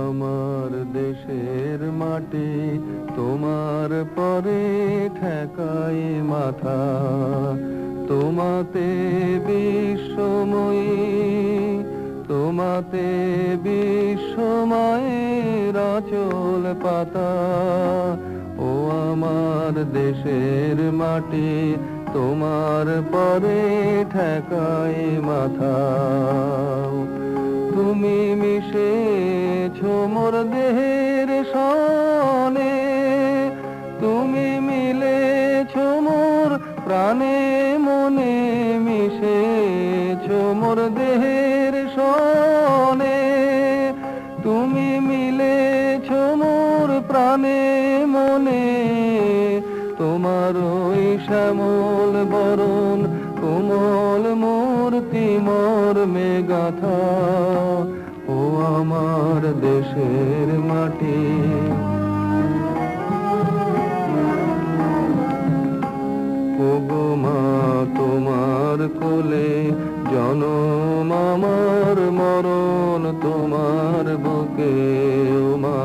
আমার দেশের মাটি তোমার পরে ঠেকায় মাথা, তোমাতে বিশ্বময়ী, তোমাতে বিশ্বময়ের আঁচল পাতা। ও আমার দেশের মাটি তোমার পরে ঠেকায় মাথা। তুমি মিশেছো মোর দেহের সনে, তুমি মিলেছো মোর প্রাণে মনে, মিশেছো মোর দেহের সনে, তুমি মিলেছো মোর প্রাণে মনে। তোমার ওই শ্যামল বরণ কোমল মূর্তি মর্মে গাথা। ও আমার দেশের মাটি, ওগো মা তোমার কোলে জনম আমার মরণ তোমার বুকে। ও মা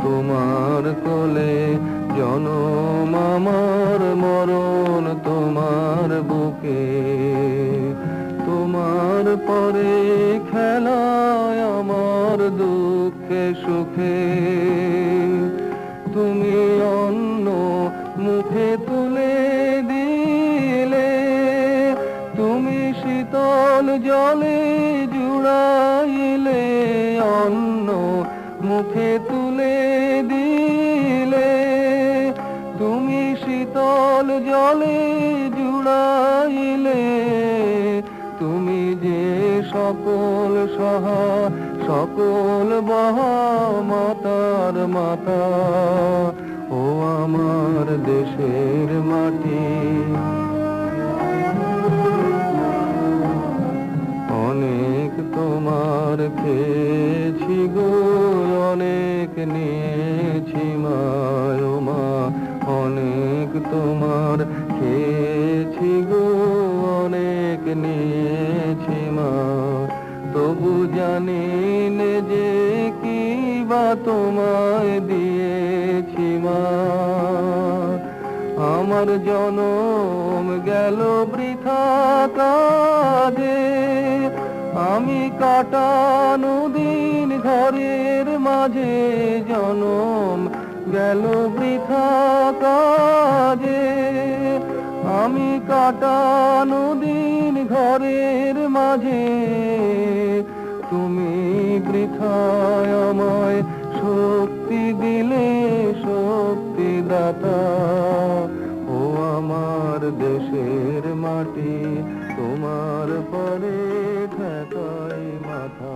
তোমার কোলে জনম আমার মরণ তোমার বুকে। তোমার পরে খেলায় আমার দুঃখে সুখে, তুমি অন্ন মুখে তুলে দিলে, তুমি শীতল জলে জুড়াইলে, অন্ন মুখে তুলে দিলে, তুমি শীতল জলে জুড়াইলে। তুমি যে সকল সহা সকল বহা মাতার মাতা। ও আমার দেশের মাটি, অনেক তোমার খেয়েছি গো, অনেক নিয়েছি মায়। ও মা অনেক তোমার খেয়েছি গো, অনেক নিয়েছি মা। তবু জানি নে যে কি বা তোমায় দিয়েছি মা। আমার জনম গেল বৃথা কাজে, আমি কাটানো দিন ঘরের মাঝে। জনম গেল বৃথা কাজে, আমি কাটানো দিন ঘরের মাঝে। তুমি বৃথায় আমায় শক্তি দিলে শক্তি দাতা। ও আমার দেশের মাটি তোমার পরে ঠেকাই মাথা।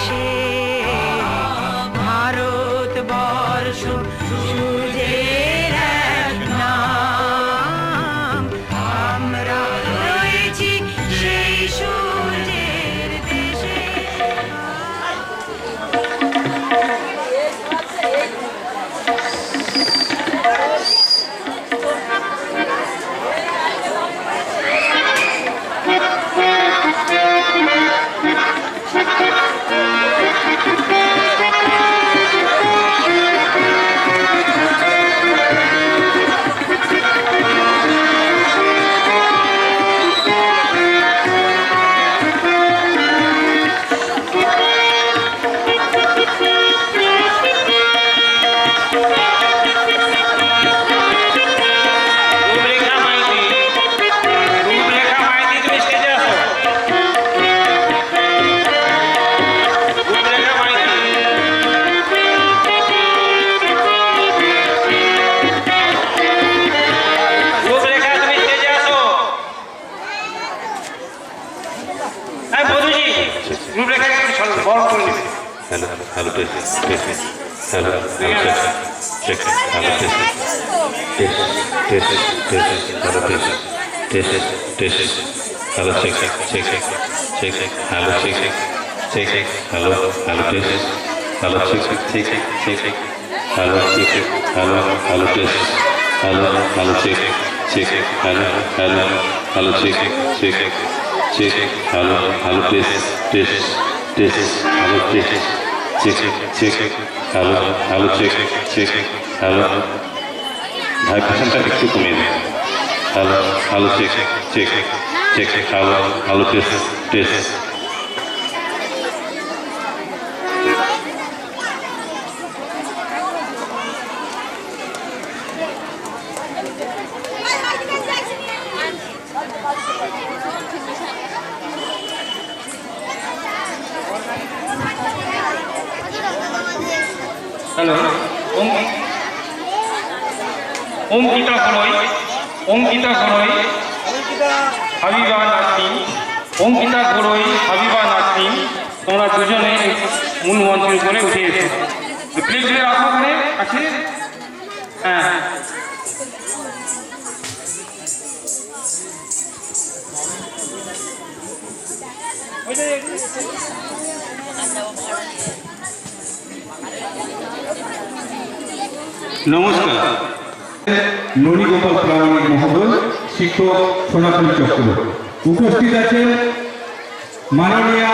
দেশে ভারতবর্ষ সূর্যের এক নাম আমরা রয়েছি সেই সূর্যের দেশে। Hello, test. Hello, check. Hello, test. Hello, test. Hello, check. Hello, check. Hello, test. Hello, check. Hello, test. Hello, check. Hello, check. Hello, test. Hello, check. Hello, check. Hello, ভাইব্রেশনটা একটু কমিয়ে দিন। Hello, check. Hello, test. Hello, Ankita Gharui, Habiba Nasrin, তোমরা দুজনে মূল মঞ্চের উপরে উঠে এসো। প্লিজের আসনে আছে। হ্যাঁ, নমস্কার। ননীগোপাল প্রামাণিক মহোদয়, শিক্ষক সোনাখালী চক্র। উপস্থিত আছেন মাননীয়া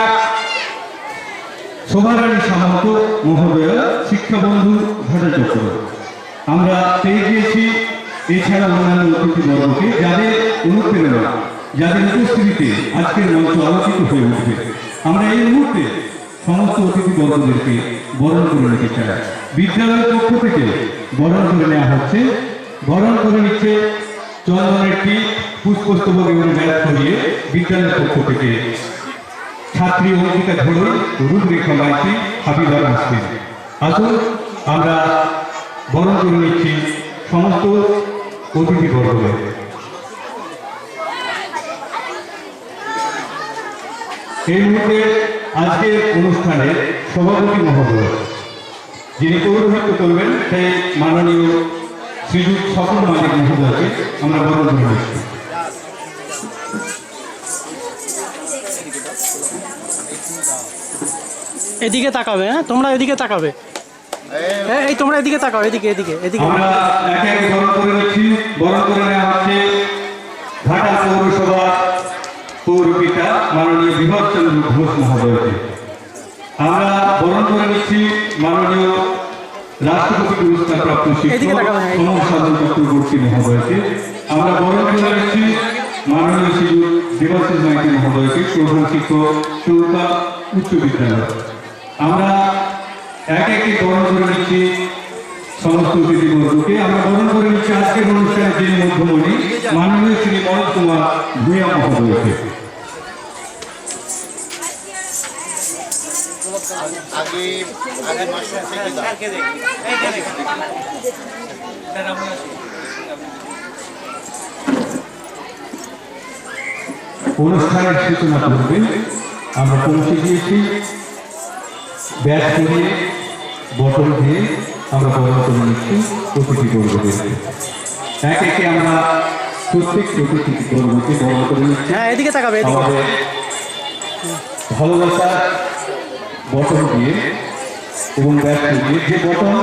শোভারানী সামন্ত মহোদয়া, শিক্ষাবন্ধু ঘাটা চক্র। আমরা পেয়ে গিয়েছি এছাড়া অন্যান্য অতিথিবর্গকে, যাদের অনুপ্রেরণা, যাদের উপস্থিতিতে আজকের মঞ্চ আলোচিত হয়ে উঠবে। আমরা এই মুহূর্তে সমস্ত অতিথিবর্গদেরকে বরণ করে নিতে চাই। বিদ্যালয়ের পক্ষ থেকে বরণ করে নেওয়া হচ্ছে। বরণ করে নিচ্ছে চন্দনের টিপ, পুষ্পস্তবক এবং ব্যাগ করিয়ে বিদ্যালয়ের পক্ষ থেকে ছাত্রী অঙ্কিতা ঘোড়ই, রূপরেখা মাইতি, হাবিবা নাসরিন। আসুন আমরা বরণ করে নিচ্ছি সমস্ত অতিথিবর্গকে। এই মুহূর্তে আজকের অনুষ্ঠানের সভাপতি মহোদয়, যিনি পৌরোহিত্য করবেন, সেই মাননীয় শ্রীযুক্ত স্বপন মালিক মহোদয়কে আমরা বরণ করে নিচ্ছি। এদিকে তাকাবে, হ্যাঁ তোমরা এদিকে তাকাবে, এই তোমরা এদিকে তাকাও, এদিকে। আমরা একে একে বরণ করে নিচ্ছি। বরণ করে নেওয়া হচ্ছে ঘাটা পৌরসভা পৌরপিতা মাননীয় বিভাসচন্দ্র ঘোষ মহোদয়কে। আমরা বরণ করে নিচ্ছি মাননীয় রাষ্ট্রপতি পুরস্কার প্রাপ্ত শিক্ষক সমর সাধন চক্রবর্তী মহোদয়কে। আমরা বরণ করে নিচ্ছি মাননীয় শ্রীযুক্ত দেবাশিস মাইতি মহোদয়কে, প্রধান শিক্ষক চৌকা উচ্চ বিদ্যালয়। আমরা একে একে বরণ করে নিচ্ছি সমস্ত অতিথিবর্গকে। আমরা বরণ করে নিচ্ছি আজকের অনুষ্ঠানের যিনি মধ্যমণি, মাননীয় শ্রী মনোজ কুমার ভূঁইয়া মহোদয়কে। অনুষ্ঠানের সূচনা করবেন। আমরা পৌঁছে গিয়েছি ব্যাট করে বটল দিয়ে আমরা বরণ করে নিচ্ছি প্রতিটি গর্বকে। এক একে আমরা প্রত্যেক প্রতিটি গর্বকে বরণ করে নিচ্ছি। হ্যাঁ এদিকে তাকাবে, এদিকে। আমাদের ভালোবাসার বটল দিয়ে এবং ব্যাট দিয়ে, যে বটল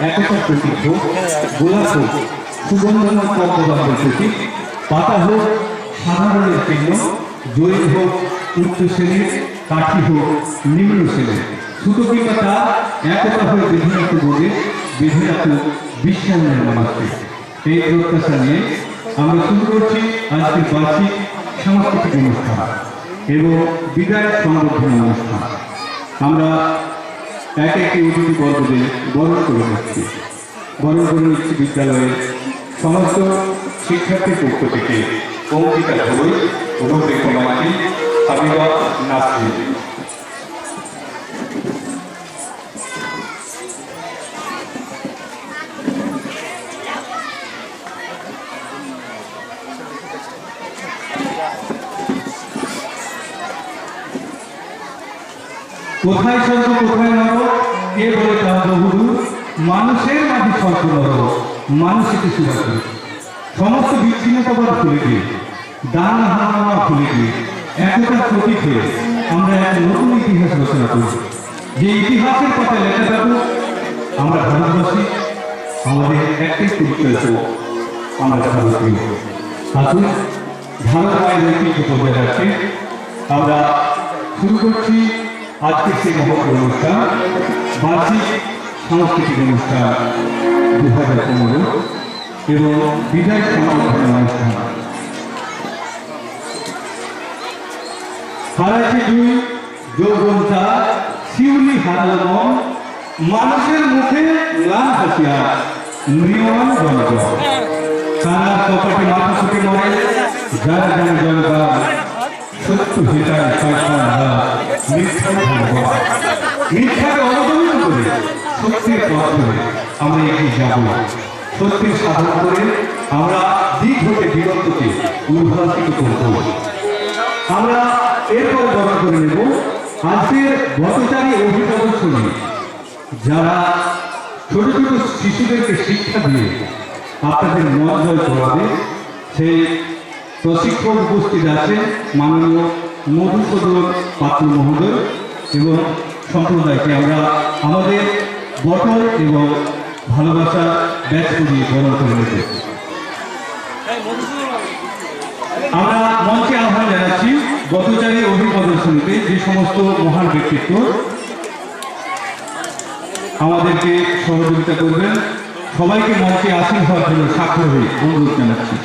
একতা প্রতীক হোক, গোলাপ হোক সুগন্ধময় পদ্মরাগের প্রতীক, পাতা হোক সাধারণের চিহ্ন, জয়ী হোক উচ্চ শ্রেণীর, কাঠি হোক নিম্ন শ্রেণীর, সুতো কিংবা তার একতা হয়ে বেঁধে রাখতে বোধে, বেঁধে রাখতে বিশ্বায়নের মানুষকে। এই প্রত্যাশা নিয়ে আমরা শুরু করছি আজকের বার্ষিক সাংস্কৃতিক অনুষ্ঠান এবং বিদায় সংবর্ধনা অনুষ্ঠান। আমরা এক একটি অতিথি বর্গদের বরণ করে নিচ্ছি। বরণ করে নিচ্ছি বিদ্যালয়ের সমস্ত শিক্ষার্থীর পক্ষ থেকে অঙ্কিতা ঘোষ, রূপরেখা মাইতি, হাবিবা নাসরিন। কোথায় স্বর্গ কোথায় নরক, কে বলে তা বহুদূর, মানুষের মাঝে স্বর্গ নরক, মানুষকে সুরাত। সমস্ত বিচ্ছিন্নতাবাদ খুলে দিয়ে, দান হাঙ্গামা খুলে দিয়ে, একতার প্রতীক হয়ে আমরা এক নতুন ইতিহাস রচনা করি। যে ইতিহাসের কথা লেখা যাবে আমরা ভারতবাসী, আমাদের একটাই পরিচয় হোক, আমরা ভারতীয়। আসুন ভারত মায়ের ঐতিহ্য বজায় রাখতে আমরা শুরু করছি আজকের সেই মহৎ অনুষ্ঠান, বার্ষিক সাংস্কৃতিক অনুষ্ঠান 2015 এবং বিদায় সংবর্ধনা অনুষ্ঠান। হারাইছে দুই যৌবন চার, শিউলি হারাল মন, মানুষের মুখে ম্লান হাসিয়া মৃয়মান জনগণ। কানার কপাটে মাথা ছুটে মরে যারা জানে জনগণ, সত্য হিতায় শয়তানরা মিথ্যাকে অবদমিত করে সত্যের পথ ধরে আমরা এগিয়ে যাব। সত্যের সাধন করে আমরা দিক হতে বিরক্তকে উদ্ভাসিত করব। আমরা এরপর বরণ করে নেব আজকের ব্রতচারী অভিপ্রদর্শনী, যারা ছোট ছোট শিশুদেরকে শিক্ষা দিয়ে আপনাদের মন জয় করাবে। সেই প্রশিক্ষক উপস্থিত আছেন মাননীয় মধুসূদন পাত্র মহোদয় এবং সম্প্রদায়কে আমরা আমাদের বটল এবং ভালোবাসার ব্যাচ করিয়ে বরণ করে নেব। আমরা মঞ্চে আহ্বান জানাচ্ছি ব্রতচারী অভিপ্রদর্শনীতে যে সমস্ত মহান ব্যক্তিত্ব আমাদেরকে সহযোগিতা করবেন, সবাইকে মঞ্চে আসীন হওয়ার জন্য স্বাক্ষর হয়ে অনুরোধ জানাচ্ছি।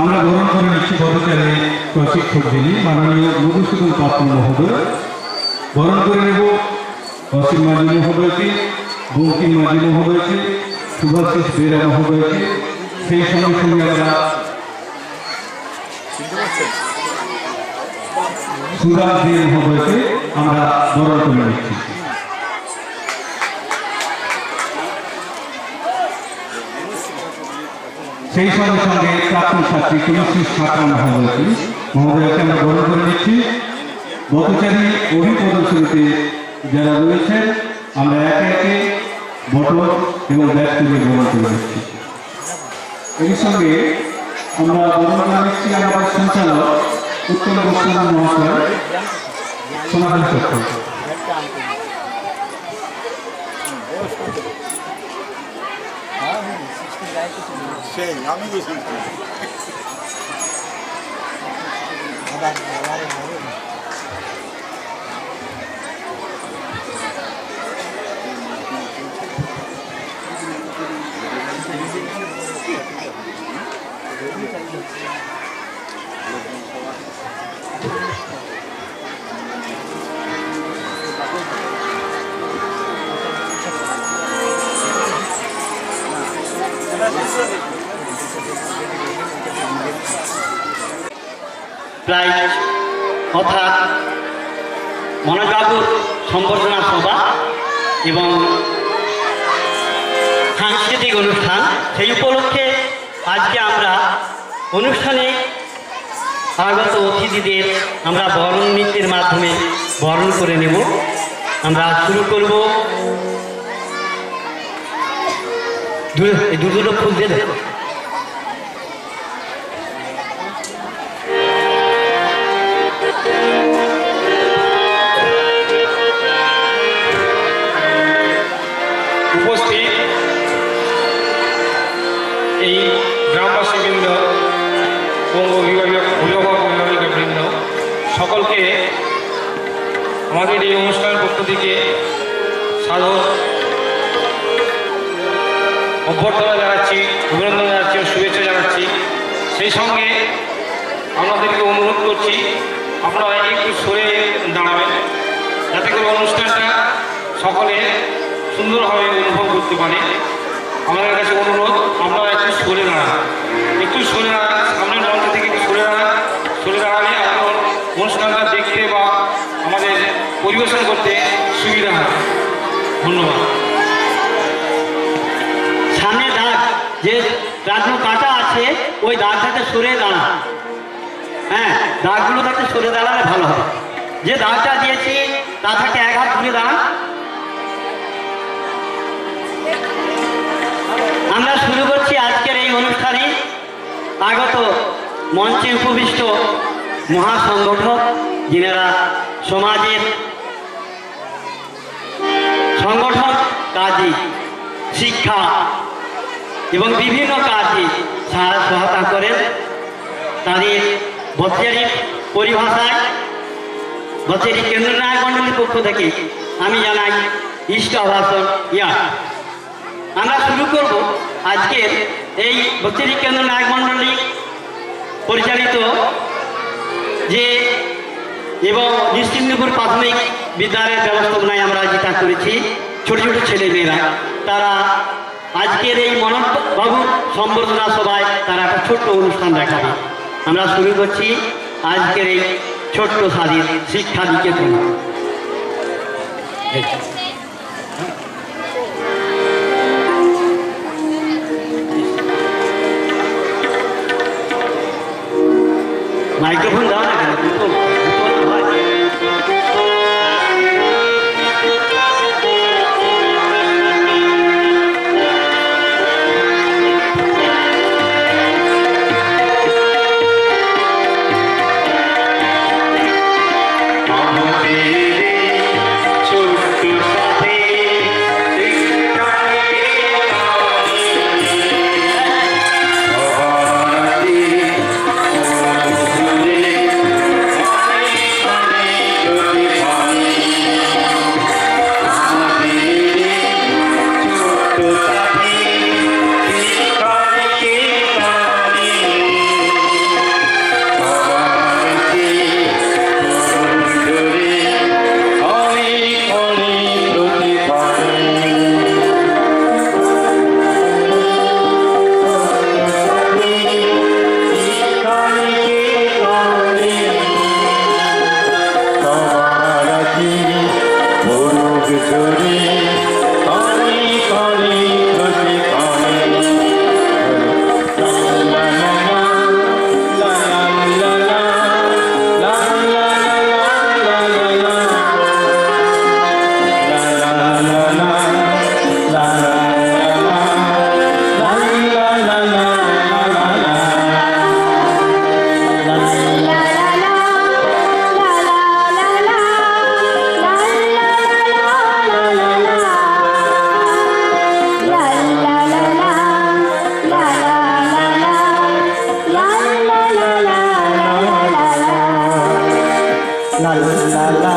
আমরা গ্রহণ করে নিচ্ছি ব্রতচারী প্রশিক্ষক যিনি মাননীয় মধুসূদন পাত্র মহোদয়। বরণ করে নেব অসীম মাঝি মহোদয়কে, বঙ্কিম মাঝি মহোদয়কে, শুভাশিস বেরা মহোদয়কে। সেই সঙ্গে সঙ্গে আমরা সুরাজ দে মহোদয়কে আমরা বরণ করে নিচ্ছি। সেই সঙ্গে সঙ্গে প্রাক্তন ছাত্রী তুলসী সাঁতরা মহোদয়কে আমরা বরণ করে নিচ্ছি। ব্রতচারী অভিপ্রদর্শনীতে যারা রয়েছেন আমরা একে একে বটল এবং ব্যাগ তুলে বরণ করে নিচ্ছি। এর সঙ্গে আমরা বরণ করে নিচ্ছি আমাদের সঞ্চালক উত্তম গোস্বামী মহাশয়, সমাধান চক্র। প্রাইজ অর্থাৎ মনোজবাবুর সম্বর্ধনা সভা এবং সাংস্কৃতিক অনুষ্ঠান, সেই উপলক্ষে আজকে আমরা অনুষ্ঠানে আগত অতিথিদের আমরা বরণ নৃত্যের মাধ্যমে বরণ করে নেব। আমরা শুরু করব। দুটো ফুল দিয়ে দেব। উপস্থিত এই গ্রামবাসীবৃন্দ এবং অভিভাবক অভিভাবিকাবৃন্দ সকলকে আমাদের এই অনুষ্ঠানের পক্ষ থেকে সাদর অভ্যর্থনা জানাচ্ছি, অভিনন্দন জানাচ্ছি ও শুভেচ্ছা জানাচ্ছি। সেই সঙ্গে আপনাদেরকে অনুরোধ করছি আপনারা একটু সরে দাঁড়াবেন, যাতে করে অনুষ্ঠানটা সকলে সুন্দরভাবে অনুভব করতে পারে। আমাদের কাছে অনুরোধ আপনারা একটু সরে দাঁড়ান, একটু সরে দাঁড়ান, সামনের মঞ্চ থেকে একটু সরে দাঁড়ান। সরে দাঁড়ালে আপনার অনুষ্ঠানটা দেখতে বা আমাদের পরিবেশন করতে সুবিধা হয়। ধন্যবাদ। সামনে দাগ যে দাগগুলো কাটা আছে ওই দাগটাতে সরে দাঁড়ান। হ্যাঁ, দাগগুলো তাতে সরে দাঁড়ালে ভালো হবে। যে দাগটা দিয়েছি তা থেকে এক হাত ঘুরে দাঁড়ান। আমরা শুরু করছি আজকের এই অনুষ্ঠানে আগত মঞ্চে উপবিষ্ট মহাসংগঠক, যিনারা সমাজের সংগঠন কাজে, শিক্ষা এবং বিভিন্ন কাজে সহায়তা করেন। তাদের বচ্চেরি পরিভাষায় বচ্চেরি কেন্দ্রনায়ক মণ্ডলীর পক্ষ থেকে আমি জানাই ইষ্ট আবাসন ইয়া। আমরা শুরু করব আজকের এই বচ্চেরি কেন্দ্রনায়ক মণ্ডলী পরিচালিত যে এবং নিশ্চিন্তপুর প্রাথমিক বিদ্যালয়ের ব্যবস্থাপনায় আমরা যেটা করেছি, ছোট ছোট ছেলেমেয়েরা তারা আজকের এই মনোজবাবুর সম্বর্ধনা সভায় তারা একটা ছোট্ট অনুষ্ঠান দেখাবে। আমরা শুরু করছি আজকের এই ছোট্ট স্বাধীন শিক্ষা নিকেতন। মাইক্রোফোন দাও না কেন? la la la